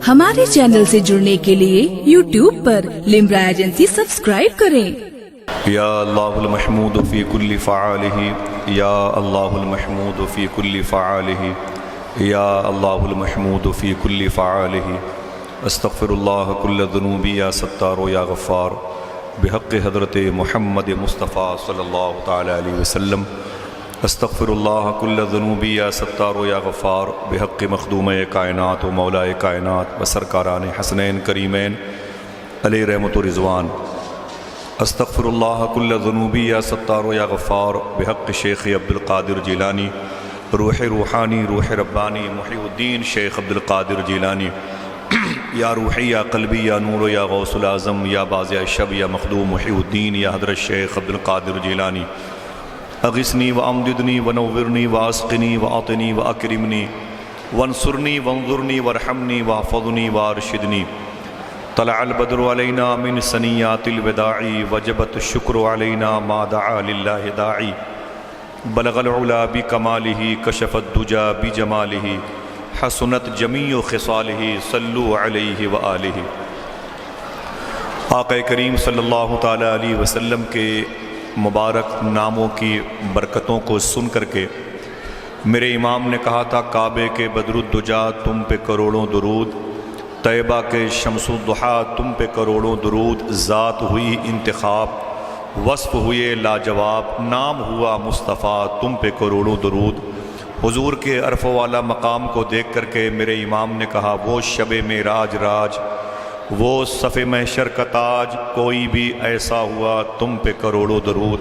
ہمارے چینل سے جڑنے کے لیے YouTube پر لمبرا ایجنسی سبسکرائب کریں۔ یا اللہ المحمود فی کل فعالہ، یا اللہ المحمود فی کل فعالہ، یا اللہ المحمود فی کل فعالہ۔ استغفر اللہ کل ذنوبی یا ستار یا غفار، بحق حضرت محمد مصطفیٰ صلی اللہ تعالی علیہ وسلم۔ استغفر اللہ کل ذنوبی یا ستار یا غفار، بحق مخدوم کائنات و مولائے کائنات و سرکاران حسنین کریمین علیہ رحمت و رضوان۔ استغفر اللہ کل ذنوبی یا ستار یا غفار، بحق شیخ عبد القادر جیلانی، روح روحانی روح ربانی محی الدین شیخ عبد القادر جیلانی۔ یا روحی یا قلبی یا نور یا غوث العظم یا بازیہ شب یا مخدوم محی الدین یا حضرت شیخ عبد القادر جیلانی۔ اغثنی و امددنی و نورنی و اسقنی و اعطنی و اکرمنی وانصرنی وانظرنی وارحمنی واحفظنی وارشدنی۔ طلع البدر علینا من ثنیات الوداع، وجبت الشکر علینا ما دعا للہ داعی۔ بلغ العلا بکمالہ، کشف الدجا بجمالہ، حسنت جمیع خصالہ، صلوا علیہ وآلہ۔ آقا کریم صلی اللہ تعالی علیہ وسلم کے مبارک ناموں کی برکتوں کو سن کر کے میرے امام نے کہا تھا، کعبے کے بدر الدجا تم پہ کروڑوں درود، طیبہ کے شمس الضحیٰ تم پہ کروڑوں درود، ذات ہوئی انتخاب، وصف ہوئے لاجواب، نام ہوا مصطفیٰ تم پہ کروڑوں درود۔ حضور کے عرف والا مقام کو دیکھ کر کے میرے امام نے کہا، وہ شب معراج راج، وہ صف محشر کا تاج، کوئی بھی ایسا ہوا تم پہ کروڑوں درود۔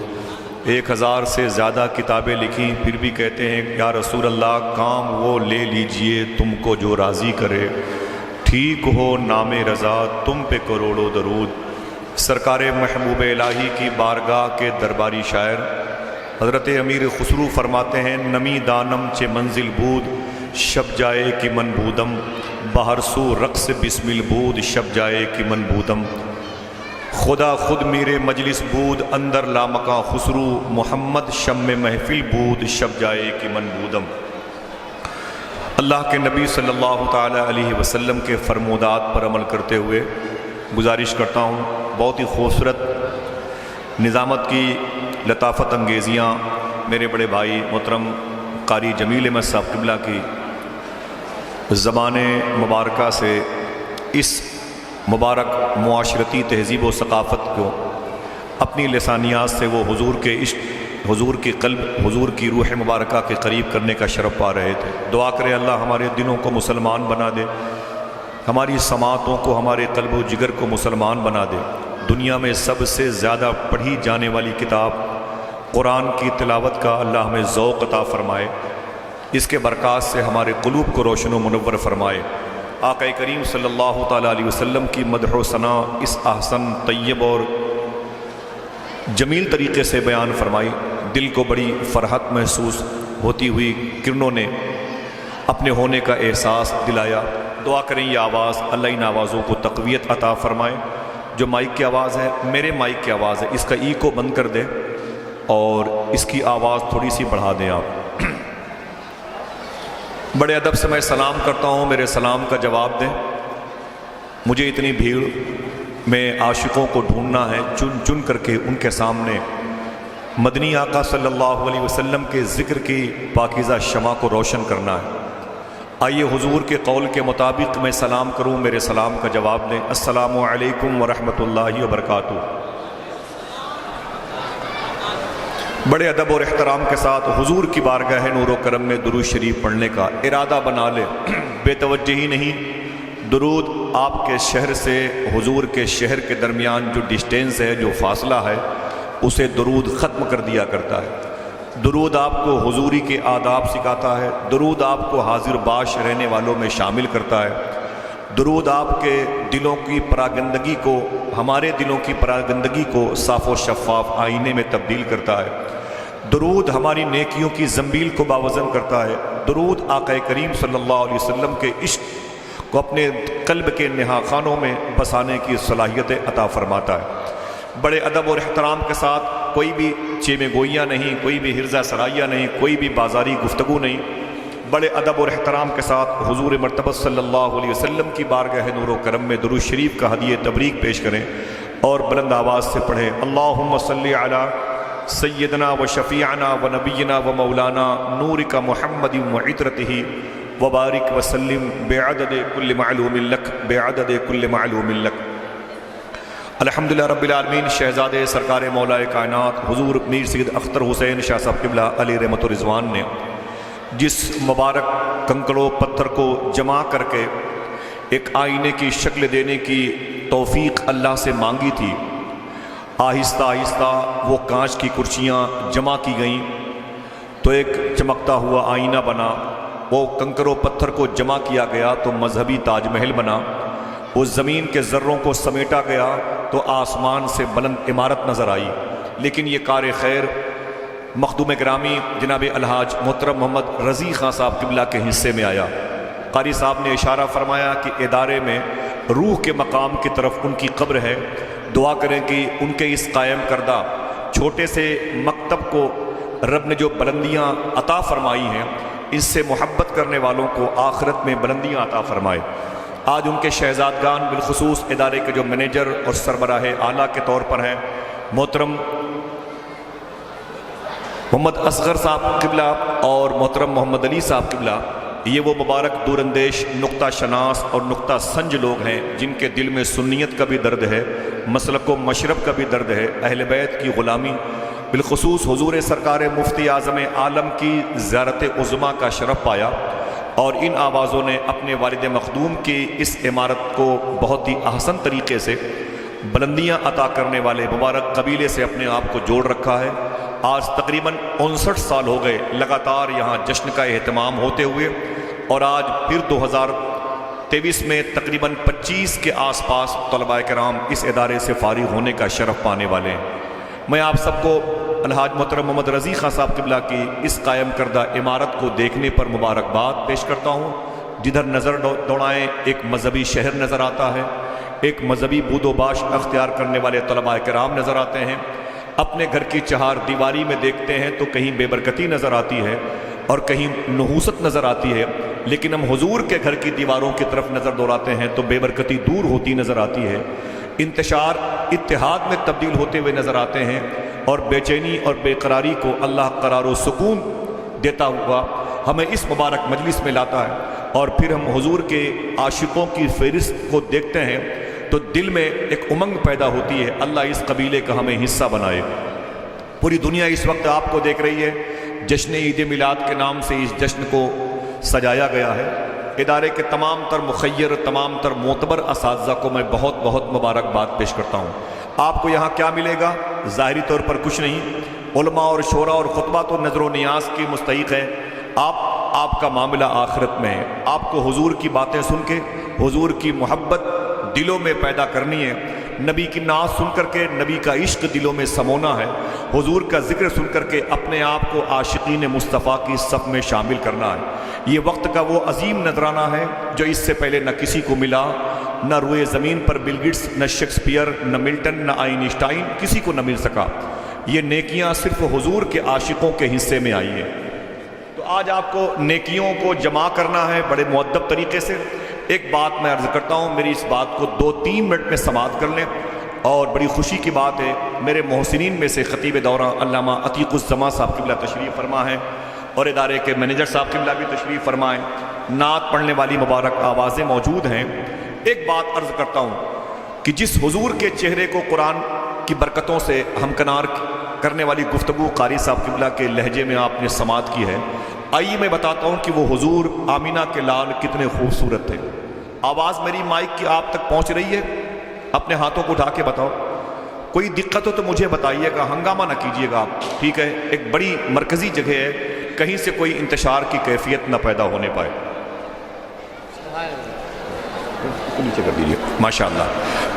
1000 سے زیادہ کتابیں لکھیں، پھر بھی کہتے ہیں یا رسول اللہ کام وہ لے لیجئے تم کو جو راضی کرے، ٹھیک ہو نام رضا تم پہ کروڑوں درود۔ سرکار محبوب الہی کی بارگاہ کے درباری شاعر حضرت امیر خسرو فرماتے ہیں، نمی دانم چے منزل بود، شب جائے کی من بودم، باہر سو رقص بسم البود، شب جائے کی من بودم۔ خدا خود میرے مجلس بود، اندر لامکاں خسرو، محمد شم محفل بود، شب جائے کی من بودم۔ اللہ کے نبی صلی اللہ تعالی علیہ وسلم کے فرمودات پر عمل کرتے ہوئے گزارش کرتا ہوں، بہت ہی خوبصورت نظامت کی لطافت انگیزیاں میرے بڑے بھائی محترم قاری جمیل احمد صاحب قبلہ کی زبان مبارکہ سے اس مبارک معاشرتی تہذیب و ثقافت کو اپنی لسانیات سے وہ حضور کے عشق، حضور کی قلب، حضور کی روح مبارکہ کے قریب کرنے کا شرف پا رہے تھے۔ دعا کرے اللہ ہمارے دلوں کو مسلمان بنا دے، ہماری سماعتوں کو، ہمارے قلب و جگر کو مسلمان بنا دے۔ دنیا میں سب سے زیادہ پڑھی جانے والی کتاب قرآن کی تلاوت کا اللہ ہمیں ذوق عطا فرمائے، اس کے برکات سے ہمارے قلوب کو روشن و منور فرمائے۔ آقا کریم صلی اللہ تعالی علیہ وسلم کی مدح و ثنا اس احسن، طیب اور جمیل طریقے سے بیان فرمائی، دل کو بڑی فرحت محسوس ہوتی ہوئی کرنوں نے اپنے ہونے کا احساس دلایا۔ دعا کریں یہ آواز اللہ ان آوازوں کو تقویت عطا فرمائے۔ جو مائک کی آواز ہے، میرے مائک کی آواز ہے، اس کا ای کو بند کر دیں اور اس کی آواز تھوڑی سی بڑھا دیں آپ۔ بڑے ادب سے میں سلام کرتا ہوں، میرے سلام کا جواب دیں۔ مجھے اتنی بھیڑ میں عاشقوں کو ڈھونڈنا ہے، چن چن کر کے ان کے سامنے مدنی آقا صلی اللہ علیہ وسلم کے ذکر کی پاکیزہ شمع کو روشن کرنا ہے۔ آئیے حضور کے قول کے مطابق میں سلام کروں، میرے سلام کا جواب دیں۔ السلام علیکم ورحمۃ اللہ وبرکاتہ۔ بڑے ادب اور احترام کے ساتھ حضور کی بارگاہ نور و کرم میں درود شریف پڑھنے کا ارادہ بنا لے، بے توجہی نہیں۔ درود آپ کے شہر سے حضور کے شہر کے درمیان جو ڈسٹینس ہے، جو فاصلہ ہے، اسے درود ختم کر دیا کرتا ہے۔ درود آپ کو حضوری کے آداب سکھاتا ہے، درود آپ کو حاضر باش رہنے والوں میں شامل کرتا ہے، درود آپ کے دلوں کی پراگندگی کو، ہمارے دلوں کی پراگندگی کو صاف و شفاف آئینے میں تبدیل کرتا ہے۔ درود ہماری نیکیوں کی زنبیل کو باوزن کرتا ہے۔ درود آقا کریم صلی اللہ علیہ وسلم کے عشق کو اپنے قلب کے نہا خانوں میں بسانے کی صلاحیت عطا فرماتا ہے۔ بڑے ادب اور احترام کے ساتھ، کوئی بھی چیمے گوئیاں نہیں، کوئی بھی ہرزہ سرائیہ نہیں، کوئی بھی بازاری گفتگو نہیں، بڑے ادب اور احترام کے ساتھ حضور مرتبہ صلی اللہ علیہ وسلم کی بارگاہ نور و کرم میں درود شریف کا ہدیہ تبریک پیش کریں اور بلند آواز سے پڑھیں اللہم صلی علی سیدنا و شفیعنا و نبینا و مولانا نورک محمد و عطرتہ وبارک وسلم بعدد کل معلوم لک بعدد کل معلوم لک۔ الحمدللہ رب العالمین، شہزادے سرکار مولا کائنات حضور میر سید اختر حسین شاہ صاحب قبلہ علیہ رحمت و رضوان نے جس مبارک کنکڑوں پتھر کو جمع کر کے ایک آئینے کی شکل دینے کی توفیق اللہ سے مانگی تھی، آہستہ آہستہ وہ کانچ کی کرسیاں جمع کی گئیں تو ایک چمکتا ہوا آئینہ بنا۔ وہ کنکر و پتھر کو جمع کیا گیا تو مذہبی تاج محل بنا۔ وہ زمین کے ذروں کو سمیٹا گیا تو آسمان سے بلند عمارت نظر آئی۔ لیکن یہ کار خیر مخدوم گرامی جناب الحاج محترم محمد رضی خان صاحب قبلہ کے حصے میں آیا۔ قاری صاحب نے اشارہ فرمایا کہ ادارے میں روح کے مقام کی طرف ان کی قبر ہے، دعا کریں کہ ان کے اس قائم کردہ چھوٹے سے مکتب کو رب نے جو بلندیاں عطا فرمائی ہیں، اس سے محبت کرنے والوں کو آخرت میں بلندیاں عطا فرمائے۔ آج ان کے شہزادگان بالخصوص ادارے کے جو مینیجر اور سربراہ اعلیٰ کے طور پر ہیں محترم محمد اصغر صاحب قبلہ اور محترم محمد علی صاحب قبلہ، یہ وہ مبارک دور اندیش نقطہ شناس اور نقطہ سنج لوگ ہیں جن کے دل میں سنیت کا بھی درد ہے، مسلک و مشرب کا بھی درد ہے، اہل بیت کی غلامی، بالخصوص حضور سرکار مفتی اعظم عالم کی زیارت عظمیٰ کا شرف پایا، اور ان آوازوں نے اپنے والد مخدوم کی اس عمارت کو بہت ہی احسن طریقے سے بلندیاں عطا کرنے والے مبارک قبیلے سے اپنے آپ کو جوڑ رکھا ہے۔ آج تقریباً 59 سال ہو گئے لگاتار یہاں جشن کا اہتمام ہوتے ہوئے، اور آج پھر 2023 میں تقریباً 25 کے آس پاس طلباء کرام اس ادارے سے فارغ ہونے کا شرف پانے والے ہیں۔ میں آپ سب کو الحاج محترم محمد رضی خان صاحب قبلہ کی اس قائم کردہ عمارت کو دیکھنے پر مبارکباد پیش کرتا ہوں۔ جدھر نظر دوڑائیں ایک مذہبی شہر نظر آتا ہے، ایک مذہبی بود و باش اختیار کرنے والے طلباء کرام نظر آتے ہیں۔ اپنے گھر کی چہار دیواری میں دیکھتے ہیں تو کہیں بے برکتی نظر آتی ہے اور کہیں نحوست نظر آتی ہے، لیکن ہم حضور کے گھر کی دیواروں کی طرف نظر دوڑاتے ہیں تو بے برکتی دور ہوتی نظر آتی ہے، انتشار اتحاد میں تبدیل ہوتے ہوئے نظر آتے ہیں، اور بے چینی اور بے قراری کو اللہ قرار و سکون دیتا ہوا ہمیں اس مبارک مجلس میں لاتا ہے، اور پھر ہم حضور کے عاشقوں کی فہرست کو دیکھتے ہیں تو دل میں ایک امنگ پیدا ہوتی ہے، اللہ اس قبیلے کا ہمیں حصہ بنائے۔ پوری دنیا اس وقت آپ کو دیکھ رہی ہے، جشن عید میلاد کے نام سے اس جشن کو سجایا گیا ہے۔ ادارے کے تمام تر مخیر، تمام تر معتبر اساتذہ کو میں بہت بہت مبارکباد پیش کرتا ہوں۔ آپ کو یہاں کیا ملے گا؟ ظاہری طور پر کچھ نہیں، علماء اور شورا اور خطبہ تو نظر و نیاز کی مستحق ہے، آپ کا معاملہ آخرت میں ہے۔ آپ کو حضور کی باتیں سن کے حضور کی محبت دلوں میں پیدا کرنی ہے، نبی کی نعت سن کر کے نبی کا عشق دلوں میں سمونا ہے، حضور کا ذکر سن کر کے اپنے آپ کو عاشقین مصطفیٰ کی صف میں شامل کرنا ہے۔ یہ وقت کا وہ عظیم نذرانہ ہے جو اس سے پہلے نہ کسی کو ملا، نہ روئے زمین پر بل گیٹس، نہ شیکسپیئر، نہ ملٹن، نہ آئنسٹائن، کسی کو نہ مل سکا۔ یہ نیکیاں صرف حضور کے عاشقوں کے حصے میں آئی ہیں۔ تو آج آپ کو نیکیوں کو جمع کرنا ہے بڑے مؤدب طریقے سے۔ ایک بات میں عرض کرتا ہوں، میری اس بات کو 2-3 منٹ میں سماعت کر لیں، اور بڑی خوشی کی بات ہے میرے محسنین میں سے خطیب دورہ علامہ عتیق الزماں صاحب قبلہ تشریف فرما ہیں، اور ادارے کے مینیجر صاحب قبلہ بھی تشریف فرمائیں، نعت پڑھنے والی مبارک آوازیں موجود ہیں۔ ایک بات عرض کرتا ہوں کہ جس حضور کے چہرے کو قرآن کی برکتوں سے ہمکنار کرنے والی گفتگو قاری صاحب قبلہ کے لہجے میں آپ نے سماعت کی ہے، آئیے میں بتاتا ہوں کہ وہ حضور آمینہ کے لال کتنے خوبصورت تھے۔ آواز میری مائک کی آپ تک پہنچ رہی ہے؟ اپنے ہاتھوں کو اٹھا کے بتاؤ، کوئی دقت ہو تو مجھے بتائیے گا، ہنگامہ نہ کیجیے گا آپ، ٹھیک ہے؟ ایک بڑی مرکزی جگہ ہے، کہیں سے کوئی انتشار کی کیفیت نہ پیدا ہونے پائے۔ نیچے کر دیجیے، ماشاءاللہ۔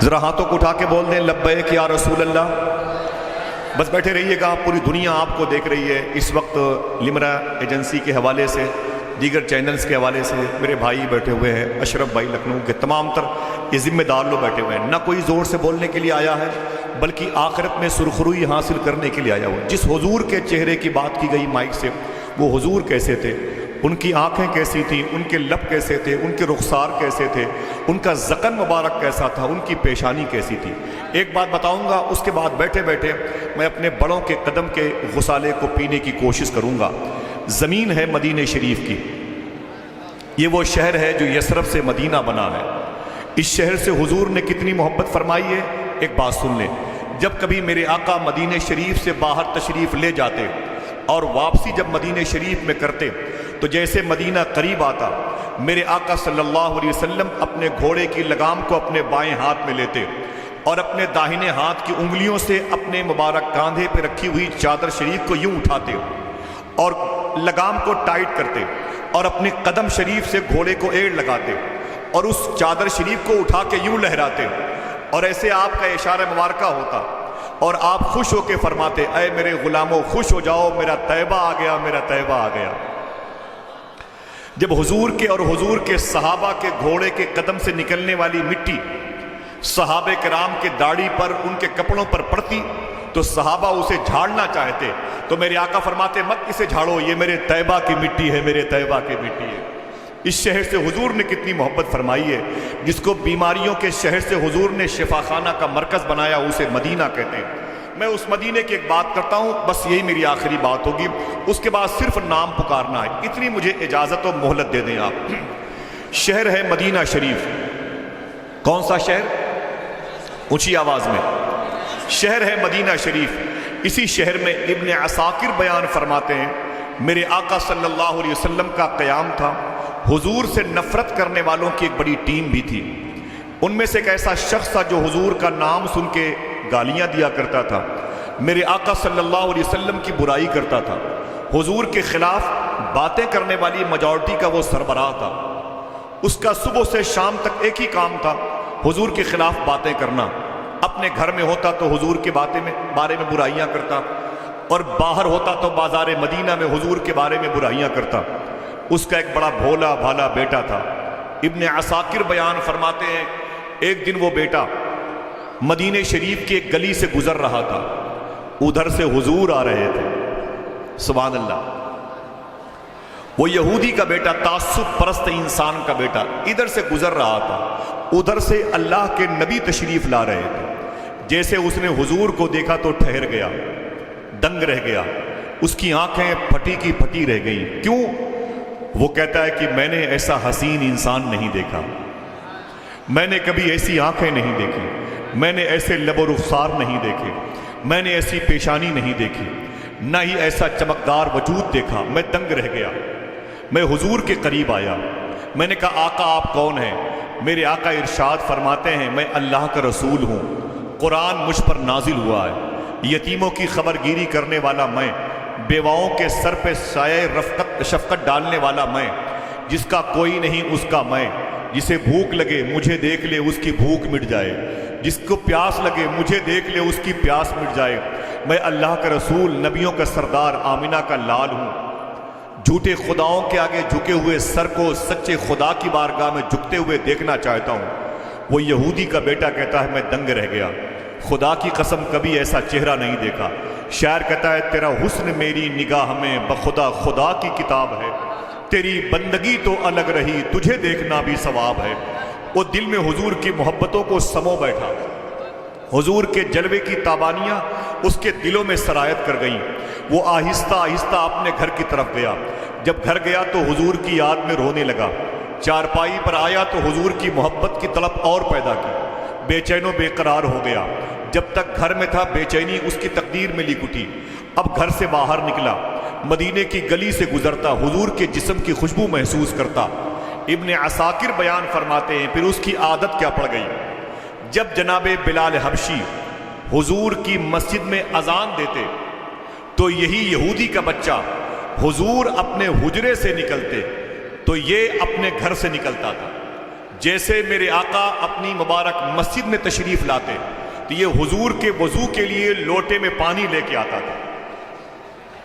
ذرا ہاتھوں کو اٹھا کے بول دیں لبیک یا رسول اللہ۔ بس بیٹھے رہیے گا، پوری دنیا آپ کو دیکھ رہی ہے اس وقت۔ لمرا ایجنسی کے حوالے سے، دیگر چینلز کے حوالے سے میرے بھائی بیٹھے ہوئے ہیں، اشرف بھائی لکھنؤ کے، تمام تر یہ ذمہ دار لوگ بیٹھے ہوئے ہیں۔ نہ کوئی زور سے بولنے کے لیے آیا ہے، بلکہ آخرت میں سرخروئی حاصل کرنے کے لیے آیا ہوا۔ جس حضور کے چہرے کی بات کی گئی مائک سے، وہ حضور کیسے تھے؟ ان کی آنکھیں کیسی تھیں، ان کے لب کیسے تھے، ان کے رخسار کیسے تھے، ان کا ذقن مبارک کیسا تھا، ان کی پیشانی کیسی تھی۔ ایک بات بتاؤں گا، اس کے بعد بیٹھے بیٹھے میں اپنے بڑوں کے قدم کے غسالے کو پینے کی کوشش کروں گا۔ زمین ہے مدینہ شریف کی، یہ وہ شہر ہے جو یثرب سے مدینہ بنا ہے۔ اس شہر سے حضور نے کتنی محبت فرمائی ہے، ایک بات سن لیں۔ جب کبھی میرے آقا مدینہ شریف سے باہر تشریف لے جاتے اور واپسی جب مدینہ شریف میں کرتے تو جیسے مدینہ قریب آتا، میرے آقا صلی اللہ علیہ وسلم اپنے گھوڑے کی لگام کو اپنے بائیں ہاتھ میں لیتے اور اپنے داہنے ہاتھ کی انگلیوں سے اپنے مبارک کاندھے پہ رکھی ہوئی چادر شریف کو یوں اٹھاتے اور لگام کو ٹائٹ کرتے اور اپنے قدم شریف سے گھوڑے کو ایڑ لگاتے اور اس چادر شریف کو اٹھا کے یوں لہراتے، اور ایسے آپ کا اشارہ مبارکہ ہوتا اور آپ خوش ہو کے فرماتے، اے میرے غلاموں خوش ہو جاؤ، میرا طیبہ آ گیا، میرا طیبہ آ گیا۔ جب حضور کے اور حضور کے صحابہ کے گھوڑے کے قدم سے نکلنے والی مٹی صحابہ کرام کے داڑھی پر، ان کے کپڑوں پر پڑتی تو صحابہ اسے جھاڑنا چاہتے، تو میرے آقا فرماتے مت اسے جھاڑو، یہ میرے طیبہ کی مٹی ہے، میرے طیبہ کی مٹی ہے۔ اس شہر سے حضور نے کتنی محبت فرمائی ہے، جس کو بیماریوں کے شہر سے حضور نے شفا خانہ کا مرکز بنایا، اسے مدینہ کہتے ہیں۔ میں اس مدینے کی ایک بات کرتا ہوں، بس یہی میری آخری بات ہوگی، اس کے بعد صرف نام پکارنا ہے، اتنی مجھے اجازت و مہلت دے دیں آپ۔ شہر ہے مدینہ شریف۔ کون سا شہر؟ اونچی آواز میں۔ شہر ہے مدینہ شریف۔ اسی شہر میں ابن عساکر بیان فرماتے ہیں، میرے آقا صلی اللہ علیہ وسلم کا قیام تھا، حضور سے نفرت کرنے والوں کی ایک بڑی ٹیم بھی تھی۔ ان میں سے ایک ایسا شخص تھا جو حضور کا نام سن کے گالیاں دیا کرتا تھا، میرے آقا صلی اللہ علیہ وسلم کی برائی کرتا تھا، حضور کے خلاف باتیں کرنے والی میجورٹی کا وہ سربراہ تھا۔ اس کا صبح سے شام تک ایک ہی کام تھا، حضور کے خلاف باتیں کرنا۔ اپنے گھر میں ہوتا تو حضور کے بارے میں برائیاں کرتا، اور باہر ہوتا تو بازار مدینہ میں حضور کے بارے میں برائیاں کرتا۔ اس کا ایک بڑا بھولا بھالا بیٹا تھا۔ ابن عساکر بیان فرماتے ہیں، ایک دن وہ بیٹا مدینہ شریف کی ایک گلی سے گزر رہا تھا، ادھر سے حضور آ رہے تھے، سبحان اللہ۔ وہ یہودی کا بیٹا، تعصب پرست انسان کا بیٹا ادھر سے گزر رہا تھا، ادھر سے اللہ کے نبی تشریف لا رہے تھے۔ جیسے اس نے حضور کو دیکھا تو ٹھہر گیا، دنگ رہ گیا، اس کی آنکھیں پھٹی کی پھٹی رہ گئیں۔ کیوں؟ وہ کہتا ہے کہ میں نے ایسا حسین انسان نہیں دیکھا، میں نے کبھی ایسی آنکھیں نہیں دیکھی، میں نے ایسے لب و رخسار نہیں دیکھے، میں نے ایسی پیشانی نہیں دیکھی، نہ ہی ایسا چمکدار وجود دیکھا۔ میں دنگ رہ گیا، میں حضور کے قریب آیا، میں نے کہا آقا آپ کون ہیں؟ میرے آقا ارشاد فرماتے ہیں، میں اللہ کا رسول ہوں، قرآن مجھ پر نازل ہوا ہے، یتیموں کی خبرگیری کرنے والا میں، بیواؤں کے سر پہ سایہ شفقت ڈالنے والا میں، جس کا کوئی نہیں اس کا میں، جسے بھوک لگے مجھے دیکھ لے اس کی بھوک مٹ جائے، جس کو پیاس لگے مجھے دیکھ لے اس کی پیاس مٹ جائے۔ میں اللہ کا رسول، نبیوں کا سردار، آمینہ کا لال ہوں۔ جھوٹے خداؤں کے آگے جھکے ہوئے سر کو سچے خدا کی بارگاہ میں جھکتے ہوئے دیکھنا چاہتا ہوں۔ وہ یہودی کا بیٹا کہتا ہے میں دنگ رہ گیا، خدا کی قسم کبھی ایسا چہرہ نہیں دیکھا۔ شاعر کہتا ہے تیرا حسن میری نگاہ میں بخدا خدا کی کتاب ہے، تیری بندگی تو الگ رہی تجھے دیکھنا بھی ثواب ہے۔ وہ دل میں حضور کی محبتوں کو سمو بیٹھا، حضور کے جلوے کی تابانیاں اس کے دلوں میں سرایت کر گئیں۔ وہ آہستہ آہستہ اپنے گھر کی طرف گیا، جب گھر گیا تو حضور کی یاد میں رونے لگا۔ چارپائی پر آیا تو حضور کی محبت کی طلب اور پیدا کی، بے چین و بے قرار ہو گیا۔ جب تک گھر میں تھا بے چینی اس کی تقدیر میں لکھ اٹھی۔ اب گھر سے باہر نکلا، مدینے کی گلی سے گزرتا، حضور کے جسم کی خوشبو محسوس کرتا۔ ابن عساکر بیان فرماتے ہیں پھر اس کی عادت کیا پڑ گئی، جب جناب بلال حبشی حضور کی مسجد میں اذان دیتے تو یہی یہودی کا بچہ حضور اپنے حجرے سے نکلتے تو یہ اپنے گھر سے نکلتا تھا۔ جیسے میرے آقا اپنی مبارک مسجد میں تشریف لاتے تو یہ حضور کے وضو کے لیے لوٹے میں پانی لے کے آتا تھا۔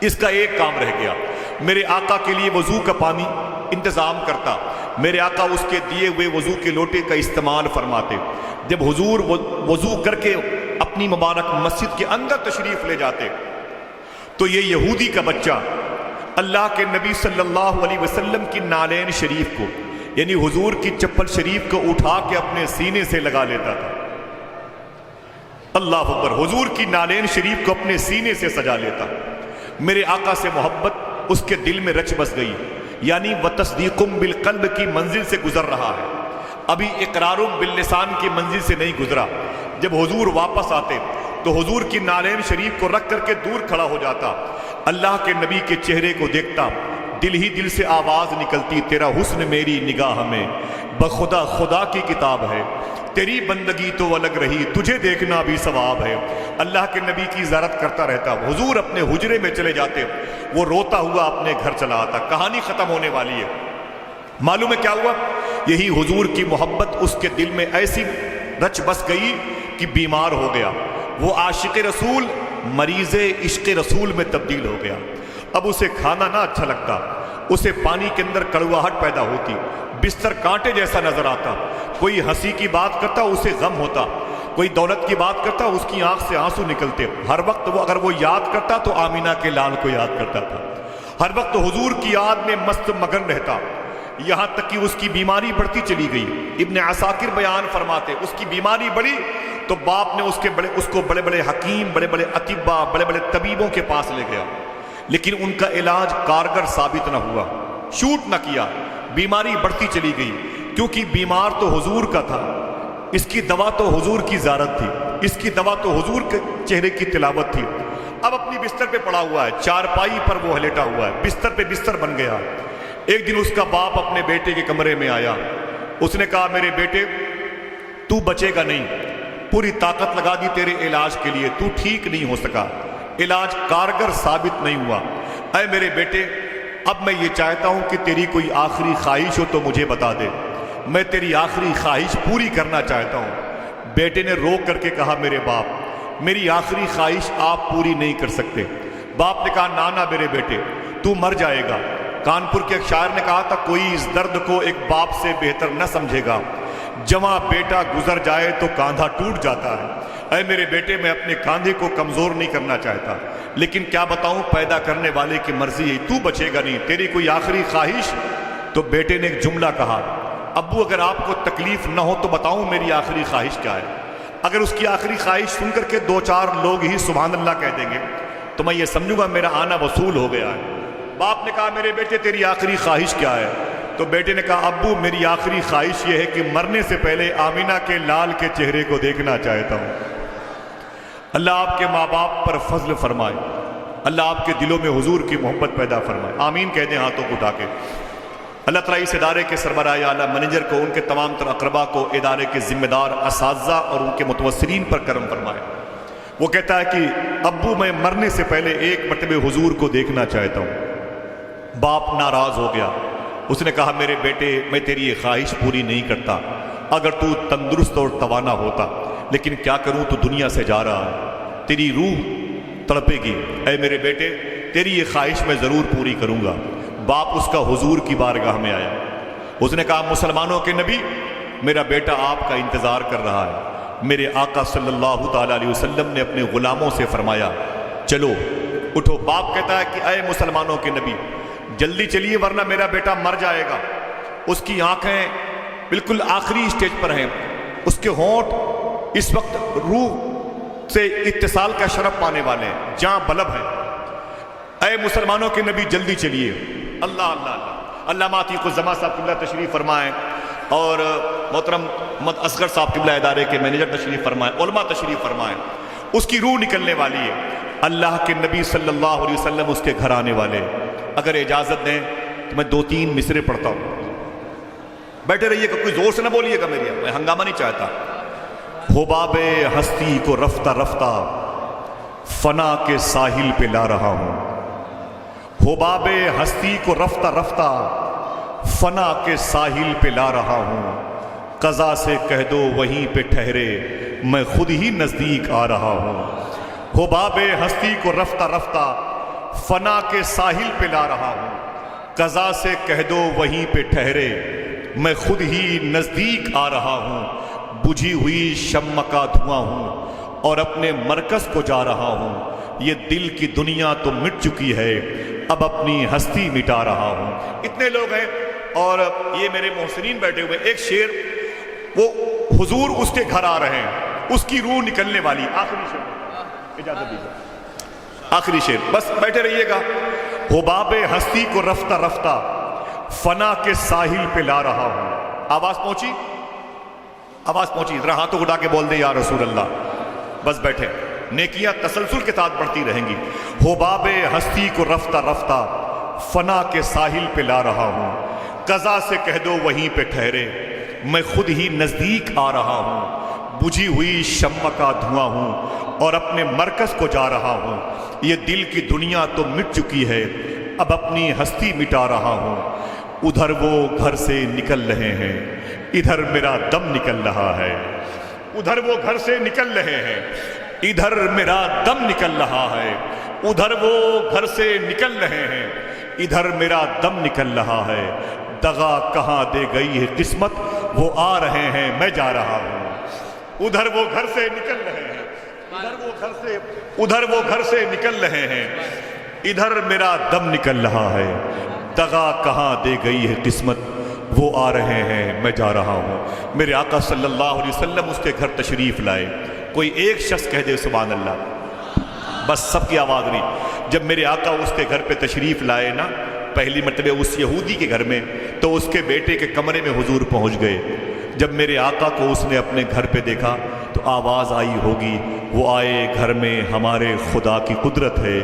اس کا ایک کام رہ گیا، میرے آقا کے لیے وضو کا پانی انتظام کرتا، میرے آقا اس کے دیے ہوئے وضو کے لوٹے کا استعمال فرماتے۔ جب حضور وضو کر کے اپنی مبارک مسجد کے اندر تشریف لے جاتے تو یہ یہودی کا بچہ اللہ کے نبی صلی اللہ علیہ وسلم کی نالین شریف کو یعنی حضور کی چپل شریف کو اٹھا کے اپنے سینے سے لگا لیتا تھا۔ اللہ اکبر، حضور کی نالین شریف کو اپنے سینے سے سجا لیتا۔ میرے آقا سے محبت اس کے دل میں رچ بس گئی، یعنی وتصدیقم بالقلب کی منزل سے گزر رہا ہے، ابھی اقرارم باللسان کی منزل سے نہیں گزرا۔ جب حضور واپس آتے تو حضور کی نالین شریف کو رکھ کر کے دور کھڑا ہو جاتا، اللہ کے نبی کے چہرے کو دیکھتا، دل ہی دل سے آواز نکلتی، تیرا حسن میری نگاہ میں بخدا خدا کی کتاب ہے، تیری بندگی تو الگ رہی، تجھے دیکھنا بھی ثواب ہے۔ اللہ کے نبی کی زیارت کرتا رہتا، حضور اپنے حجرے میں چلے جاتے، وہ روتا ہوا اپنے گھر چلا آتا۔ کہانی ختم ہونے والی ہے، معلوم ہے کیا ہوا؟ یہی حضور کی محبت اس کے دل میں ایسی رچ بس گئی کہ بیمار ہو گیا، وہ عاشق رسول مریض عشق رسول میں تبدیل ہو گیا۔ اب اسے کھانا نہ اچھا لگتا، اسے پانی کے اندر کڑواہٹ پیدا ہوتی، بستر کانٹے جیسا نظر آتا، کوئی ہنسی کی بات کرتا اسے غم ہوتا، کوئی دولت کی بات کرتا اس کی آنکھ سے آنسو نکلتے۔ ہر وقت اگر وہ یاد کرتا تو آمینہ کے لال کو یاد کرتا تھا، ہر وقت حضور کی یاد میں مست مگن رہتا، یہاں تک کہ اس کی بیماری بڑھتی چلی گئی۔ ابن عساکر بیان فرماتے اس کی بیماری بڑھی تو باپ نے اس کو بڑے بڑے حکیم، بڑے بڑے اطباء، بڑے بڑے طبیبوں کے پاس لے گیا، لیکن ان کا علاج کارگر ثابت نہ ہوا، شوٹ نہ کیا، بیماری بڑھتی چلی گئی، کیونکہ بیمار تو حضور کا تھا، اس کی دوا تو حضور کی زیارت تھی، اس کی دوا تو حضور کے چہرے کی تلاوت تھی۔ اب اپنی بستر پہ پڑا ہوا ہے، چارپائی پر وہ لیٹا ہوا ہے، بستر پہ بستر بن گیا۔ ایک دن اس کا باپ اپنے بیٹے کے کمرے میں آیا، اس نے کہا میرے بیٹے تو بچے گا نہیں، پوری طاقت لگا دی تیرے علاج کے لیے، تو ٹھیک نہیں ہو سکا، علاج کارگر ثابت نہیں ہوا، اے میرے بیٹے اب میں یہ چاہتا ہوں کہ تیری کوئی آخری خواہش ہو تو مجھے بتا دے، میں تیری آخری خواہش پوری کرنا چاہتا ہوں۔ بیٹے نے رو کر کے کہا میرے باپ میری آخری خواہش آپ پوری نہیں کر سکتے۔ باپ نے کہا نانا میرے بیٹے تو مر جائے گا۔ کانپور کے ایک شاعر نے کہا تھا کوئی اس درد کو ایک باپ سے بہتر نہ سمجھے گا، جواں بیٹا گزر جائے تو کاندھا ٹوٹ جاتا ہے۔ اے میرے بیٹے میں اپنے کاندھے کو کمزور نہیں کرنا چاہتا، لیکن کیا بتاؤں پیدا کرنے والے کی مرضی ہے، تو بچے گا نہیں، تیری کوئی آخری خواہش؟ تو بیٹے نے ایک جملہ کہا ابو اگر آپ کو تکلیف نہ ہو تو بتاؤں میری آخری خواہش کیا ہے؟ اگر اس کی آخری خواہش سن کر کے دو چار لوگ ہی سبحان اللہ کہہ دیں گے تو میں یہ سمجھوں گا میرا آنا وصول ہو گیا ہے۔ باپ نے کہا میرے بیٹے تیری آخری خواہش کیا ہے؟ تو بیٹے نے کہا ابو میری آخری خواہش یہ ہے کہ مرنے سے پہلے آمینہ کے لال کے چہرے کو دیکھنا چاہتا ہوں۔ اللہ آپ کے ماں باپ پر فضل فرمائے، اللہ آپ کے دلوں میں حضور کی محبت پیدا فرمائے، آمین کہہ دیں ہاتھوں کو اٹھا کے۔ اللہ تعالیٰ اس ادارے کے سربراہ اعلیٰ منیجر کو، ان کے تمام تر اقربا کو، ادارے کے ذمہ دار اساتذہ اور ان کے متوسرین پر کرم فرمائے۔ وہ کہتا ہے کہ ابو میں مرنے سے پہلے ایک مرتبہ حضور کو دیکھنا چاہتا ہوں۔ باپ ناراض ہو گیا، اس نے کہا میرے بیٹے میں تیری یہ خواہش پوری نہیں کرتا، اگر تو تندرست اور توانا ہوتا، لیکن کیا کروں تو دنیا سے جا رہا ہے، تیری روح تڑپے گی، اے میرے بیٹے تیری یہ خواہش میں ضرور پوری کروں گا۔ باپ اس کا حضور کی بارگاہ میں آیا، اس نے کہا مسلمانوں کے نبی میرا بیٹا آپ کا انتظار کر رہا ہے۔ میرے آقا صلی اللہ تعالیٰ علیہ وسلم نے اپنے غلاموں سے فرمایا چلو اٹھو۔ باپ کہتا ہے کہ اے مسلمانوں کے نبی جلدی چلیے ورنہ میرا بیٹا مر جائے گا، اس کی آنکھیں بالکل آخری سٹیج پر ہیں، اس کے ہونٹ اس وقت روح سے اتصال کا شرف پانے والے ہیں، جہاں بلب ہے۔ اے مسلمانوں کے نبی جلدی چلیے۔ اللہ اللہ اللہ۔ علامہ عتیق الزماں صاحب قبلہ تشریف فرمائیں اور محترم محمد اصغر صاحب قبلہ ادارے کے مینیجر تشریف فرمائیں، علماء تشریف فرمائیں۔ اس کی روح نکلنے والی ہے، اللہ کے نبی صلی اللہ علیہ وسلم اس کے گھر آنے والے۔ اگر اجازت دیں تو میں 2-3 مصرے پڑھتا ہوں، بیٹھے رہیے گا، کوئی زور سے نہ بولیے گا، میری میں ہنگامہ نہیں چاہتا۔ حباب ہستی کو رفتہ رفتہ فنا کے ساحل پہ لا رہا ہوں، حباب ہستی کو رفتہ رفتہ فنا کے ساحل پہ لا رہا ہوں، قضا سے کہہ دو وہیں پہ ٹھہرے میں خود ہی نزدیک آ رہا ہوں۔ حباب ہستی کو رفتہ رفتہ فنا کے ساحل پہ لا رہا ہوں، قضا سے کہہ دو وہیں پہ ٹھہرے میں خود ہی نزدیک آ رہا ہوں۔ بجھی ہوئی شمع کا دھواں ہوں اور اپنے مرکز کو جا رہا ہوں، یہ دل کی دنیا تو مٹ چکی ہے، اب اپنی ہستی مٹا رہا ہوں۔ اتنے لوگ ہیں اور یہ میرے محسنین بیٹھے ہوئے، ایک شعر، وہ حضور اس کے گھر آ رہے ہیں، اس کی روح نکلنے والی، آخری شعر اجازت دیجیے، آخری شعر، بس بیٹھے رہیے گا۔ حباب ہستی کو رفتہ رفتہ فنا کے ساحل پہ لا رہا ہوں۔ آواز پہنچی؟ آواز پہنچی؟ ذرا ہاتھوں اٹھا کے بول دیں یا رسول اللہ۔ بس بیٹھے، نیکیاں تسلسل کے ساتھ بڑھتی رہیں گی۔ حباب ہستی کو رفتہ رفتہ فنا کے ساحل پہ لا رہا ہوں، قضا سے کہہ دو وہیں پہ ٹھہرے، میں خود ہی نزدیک آ رہا ہوں، بجھی ہوئی شمع کا دھواں ہوں اور اپنے مرکز کو جا رہا ہوں، یہ دل کی دنیا تو مٹ چکی ہے، اب اپنی ہستی مٹا رہا ہوں، ادھر وہ گھر سے نکل رہے ہیں، ادھر میرا دم نکل رہا ہے، ادھر وہ گھر سے نکل رہے ہیں، ادھر میرا دم نکل رہا ہے، ادھر وہ گھر سے نکل رہے ہیں، ادھر میرا دم نکل رہا ہے، دغا کہاں دے گئی ہے قسمت، وہ آ رہے ہیں میں جا رہا ہوں، ادھر وہ گھر سے نکل رہے ہیں، ادھر وہ گھر سے نکل رہے ہیں، ادھر میرا دم نکل رہا ہے، دغا کہاں دے گئی ہے قسمت، وہ آ رہے ہیں میں جا رہا ہوں۔ میرے آقا صلی اللہ علیہ وسلم اس کے گھر تشریف لائے، کوئی ایک شخص کہہ دے سبحان اللہ، بس سب کی آواز نہیں۔ جب میرے آقا اس کے گھر پہ تشریف لائے نا، پہلی مرتبہ اس یہودی کے گھر میں، تو اس کے بیٹے کے کمرے میں حضور پہنچ گئے۔ جب میرے آقا کو اس نے اپنے گھر پہ دیکھا تو آواز آئی ہوگی، وہ آئے گھر میں ہمارے خدا کی قدرت ہے،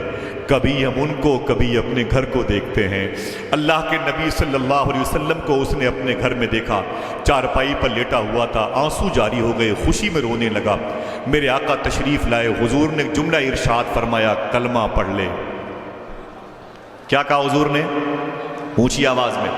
کبھی ہم ان کو کبھی اپنے گھر کو دیکھتے ہیں۔ اللہ کے نبی صلی اللہ علیہ وسلم کو اس نے اپنے گھر میں دیکھا، چارپائی پر لیٹا ہوا تھا، آنسو جاری ہو گئے، خوشی میں رونے لگا۔ میرے آقا تشریف لائے، حضور نے جملہ ارشاد فرمایا، کلمہ پڑھ لے۔ کیا کہا حضور نے؟ اونچی آواز میں۔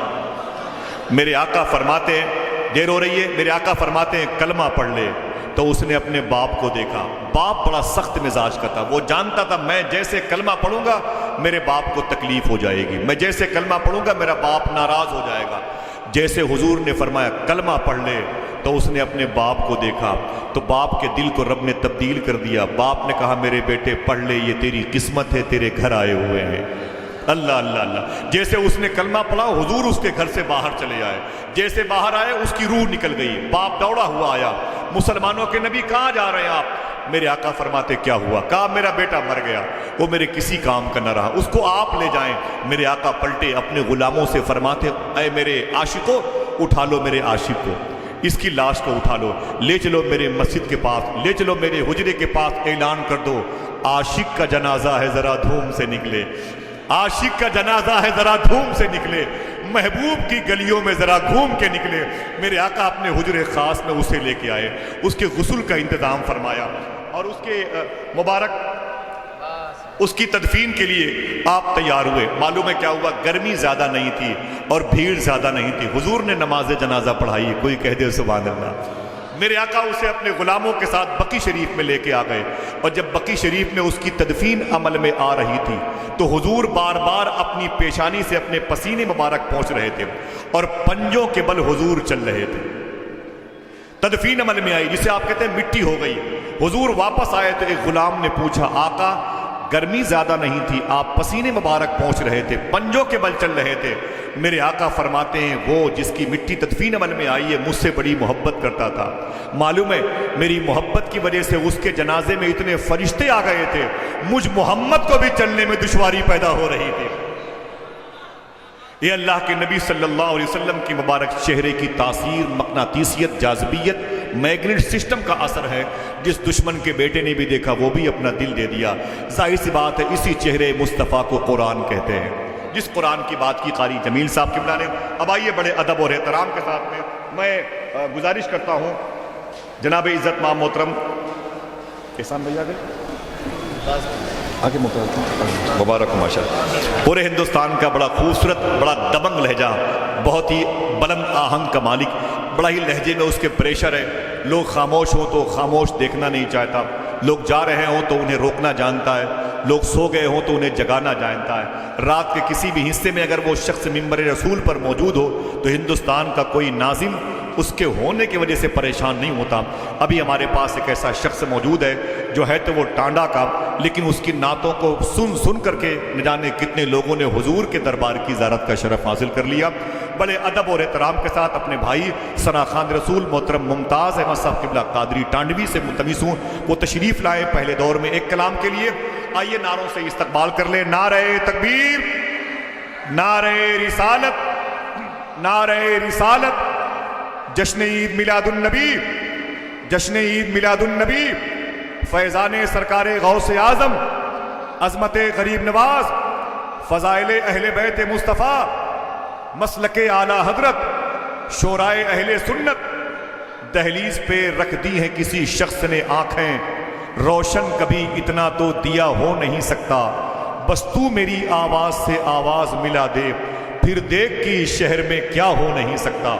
میرے آقا فرماتے ہیں، دیر ہو رہی ہے، میرے آقا فرماتے ہیں کلمہ پڑھ لے۔ تو اس نے اپنے باپ کو دیکھا، باپ بڑا سخت مزاج کا تھا، وہ جانتا تھا میں جیسے کلمہ پڑھوں گا میرے باپ کو تکلیف ہو جائے گی، میں جیسے کلمہ پڑھوں گا میرا باپ ناراض ہو جائے گا۔ جیسے حضور نے فرمایا کلمہ پڑھ لے، تو اس نے اپنے باپ کو دیکھا تو باپ کے دل کو رب نے تبدیل کر دیا۔ باپ نے کہا میرے بیٹے پڑھ لے، یہ تیری قسمت ہے، تیرے گھر آئے ہوئے ہیں۔ اللہ اللہ اللہ، جیسے اس نے کلمہ پڑھا حضور اس کے گھر سے باہر چلے آئے، جیسے باہر آئے اس کی روح نکل گئی، باپ دوڑا ہوا آیا، مسلمانوں کے نبی کہاں جا رہے ہیں آپ؟ میرے آقا فرماتے کیا ہوا؟ کہا میرا بیٹا مر گیا، وہ میرے کسی کام کا نہ رہا، اس کو آپ لے جائیں۔ میرے آقا پلٹے اپنے غلاموں سے فرماتے، اے میرے عاشقوں اٹھا لو میرے عاشق کو، اس کی لاش کو اٹھا لو، لے چلو میرے مسجد کے پاس، لے چلو میرے حجرے کے پاس، اعلان کر دو عاشق کا جنازہ ہے ذرا دھوم سے نکلے، عاشق کا جنازہ ہے ذرا دھوم سے نکلے، محبوب کی گلیوں میں ذرا گھوم کے نکلے۔ میرے آقا اپنے حجرے خاص میں اسے لے کے آئے، اس کے غسل کا انتظام فرمایا اور اس کے مبارک اس کی تدفین کے لیے آپ تیار ہوئے۔ معلوم ہے کیا ہوا؟ گرمی زیادہ نہیں تھی اور بھیڑ زیادہ نہیں تھی، حضور نے نماز جنازہ پڑھائی، کوئی کہہ دے سبحان اللہ۔ میرے آقا اسے اپنے غلاموں کے ساتھ بقی شریف میں لے کے آ گئے، اور جب بقی شریف میں اس کی تدفین عمل میں آ رہی تھی تو حضور بار بار اپنی پیشانی سے اپنے پسینے مبارک پہنچ رہے تھے اور پنجوں کے بل حضور چل رہے تھے۔ تدفین عمل میں آئی، جسے آپ کہتے ہیں مٹی ہو گئی، حضور واپس آئے تو ایک غلام نے پوچھا آقا گرمی زیادہ نہیں تھی، آپ پسینے مبارک پہنچ رہے تھے، پنجوں کے بل چل رہے تھے۔ میرے آقا فرماتے ہیں وہ جس کی مٹی تدفین عمل میں آئی ہے مجھ سے بڑی محبت کرتا تھا، معلوم ہے میری محبت کی وجہ سے اس کے جنازے میں اتنے فرشتے آ گئے تھے، مجھ محمد کو بھی چلنے میں دشواری پیدا ہو رہی تھی۔ یہ اللہ کے نبی صلی اللہ علیہ وسلم کی مبارک چہرے کی تاثیر، مقناطیسیت، جاذبیت، میگنیٹ سسٹم کا اثر ہے۔ جس دشمن کے بیٹے نے بھی دیکھا وہ بھی اپنا دل دے دیا۔ ظاہر سی بات ہے اسی چہرے مصطفیٰ کو قرآن کہتے ہیں، جس قرآن کی بات کی قاری جمیل صاحب کی بلانے۔ اب آئیے بڑے ادب اور احترام کے ساتھ میں گزارش کرتا ہوں جناب عزت ماں محترم احسان بھیا گئے آگے مبارک ہو ماشاءاللہ، پورے ہندوستان کا بڑا خوبصورت، بڑا دبنگ لہجہ، بہت ہی بلند آہنگ کا مالک، بڑا ہی لہجے میں اس کے پریشر ہے، لوگ خاموش ہوں تو خاموش دیکھنا نہیں چاہتا، لوگ جا رہے ہوں تو انہیں روکنا جانتا ہے، لوگ سو گئے ہوں تو انہیں جگانا جانتا ہے۔ رات کے کسی بھی حصے میں اگر وہ شخص منبر رسول پر موجود ہو تو ہندوستان کا کوئی ناظم اس کے ہونے کی وجہ سے پریشان نہیں ہوتا۔ ابھی ہمارے پاس ایک ایسا شخص موجود ہے جو ہے تو وہ ٹانڈا کا، لیکن اس کی نعتوں کو سن سن کر کے نہ جانے کتنے لوگوں نے حضور کے دربار کی زیارت کا شرف حاصل کر لیا۔ بڑے ادب اور احترام کے ساتھ اپنے بھائی ثنا خان رسول محترم ممتاز احمد صاحب قبلہ قادری ٹانڈوی سے ملتمس ہوں وہ تشریف لائے پہلے دور میں ایک کلام کے لیے۔ آئیے نعروں سے استقبال کر لیں۔ نعرہ تکبیر، نعرہ رسالت، نعرہ رسالت، جشن عید میلاد النبی، جشن عید میلاد النبی، فیضان سرکار غوث اعظم، عظمت غریب نواز، فضائل اہل بیت مصطفیٰ، مسلک اعلی حضرت، شورائے اہل سنت، دہلیز پہ رکھ دی ہیں کسی شخص نے آنکھیں، روشن کبھی اتنا تو دیا ہو نہیں سکتا، بس تو میری آواز سے آواز ملا دے، پھر دیکھ کہ شہر میں کیا ہو نہیں سکتا۔